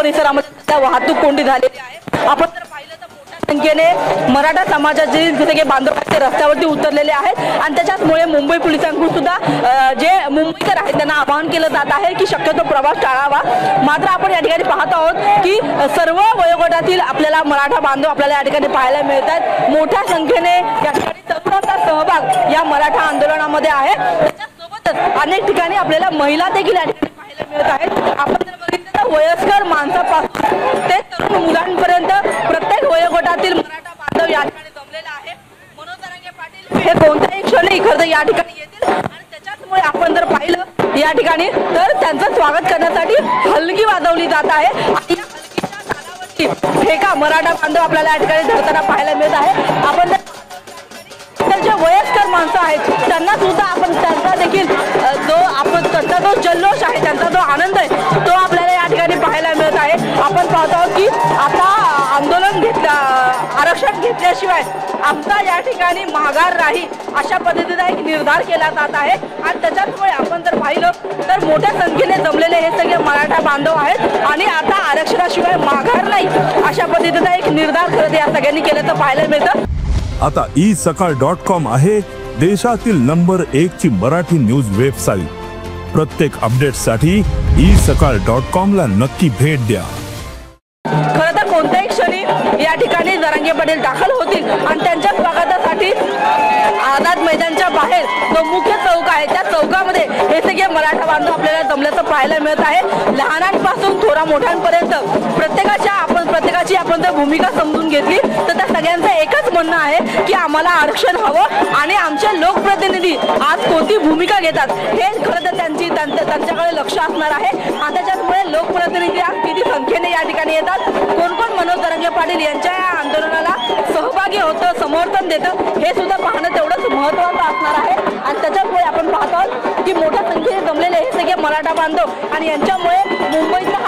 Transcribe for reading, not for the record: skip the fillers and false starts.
परिसरामध्ये वाहतूक कोंडी झालेली आहे। आपण जर पाहिलं तर मोठ्या संख्येने मराठा समाजाचे सगळे बांधव रस्त्यावरती उतरलेले आहेत आणि त्याच्यामुळे मुंबई पोलिसांकडून सुद्धा जे मुंबईकर आहेत त्यांना आवाहन केलं जात आहे की शक्यतो प्रवास टाळावा। मात्र आपण या ठिकाणी पाहत आहोत की सर्व वयोगटातील आपल्याला मराठा बांधव आपल्याला या ठिकाणी पाहायला मिळतात। मोठ्या संख्येने या ठिकाणी तरुणांचा सहभाग या मराठा आंदोलनामध्ये आहे। त्याच्यासोबतच अनेक ठिकाणी आपल्याला महिला देखील या ठिकाणी पाहायला मिळत आहेत। आपण जर बघितलं तर वयस्कर माणसापासून ते तरुण मुलांपर्यंत प्रत्येक वयोगटातील मराठा बांधव या ठिकाणी जमलेला आहे। मनोज जरांगे पाटील हे कोणत्याही क्षणी खरं या ठिकाणी येतील आणि त्याच्यामुळे आपण जर पाहिलं या ठिकाणी तर त्यांचं स्वागत करण्यासाठी हलगी वाजवली जात आहे आणि या हलगीच्या तालावरती ठेका मराठा बांधव आपल्याला या ठिकाणी धरताना पाहायला मिळत आहे। आपण तर जे वयस्कर माणसं आहेत त्यांना सुद्धा आपण त्यांचा देखील त्यांचा जो जल्लोष आहे त्यांचा जो आनंद आहे तो आपल्याला या ठिकाणी पाहायला मिळत आहे। आपण पाहतो आहोत की आता आंदोलन आरक्षण घेतल्याशिवाय आमचा या ठिकाणी माघार राही अशा पद्धतीचा एक निर्धार केला जात आहे आणि त्याच्यामुळे आपण जर पाहिलं तर मोठ्या संख्येने जमलेले हे सगळे मराठा बांधव आहेत आणि आता आरक्षणाशिवाय माघार नाही अशा पद्धतीचा एक निर्धार खरं या सगळ्यांनी केल्याचं पाहायला मिळतं। आता isakal.com आहे देशातील नंबर 1 ची मराठी न्यूज वेबसाईट। प्रत्येक अपडेटसाठी isakal.com ला नक्की भेट द्या। खरं तर कोणत्याही क्षणी या ठिकाणी जरांगे पाटील दाखल होतील आणि त्यांच्या स्वागतासाठी आझाद मैदानच्या बाहेर जो मुख्य चौक आहे त्या चौकामध्ये हे सगळे मराठा बांधव आपल्याला जमल्याचं पाहायला मिळत आहे। लहानांपासून थोरा मोठ्यांपर्यंत प्रत्येकाची आपण जर भूमिका समजून घेतली तर त्या सगळ्यांचं एकच म्हणणं आहे की आम्हाला आरक्षण हवं आणि आमचे लोकप्रतिनिधी आज कोणती भूमिका घेतात हे खरं तर त्यांच्याकडे लक्ष असणार आहे। आणि त्याच्यामुळे लोकप्रतिनिधी किती संख्येने या ठिकाणी येतात, कोण कोण मनोज जरांगे पाटील यांच्या या आंदोलनाला सहभागी होतं समर्थन देतं हे सुद्धा पाहणं तेवढंच महत्त्वाचं असणार आहे। आणि त्याच्यामुळे आपण पाहतो की मोठ्या संख्येने जमलेले हे सगळे मराठा बांधव आणि यांच्यामुळे मुंबईचा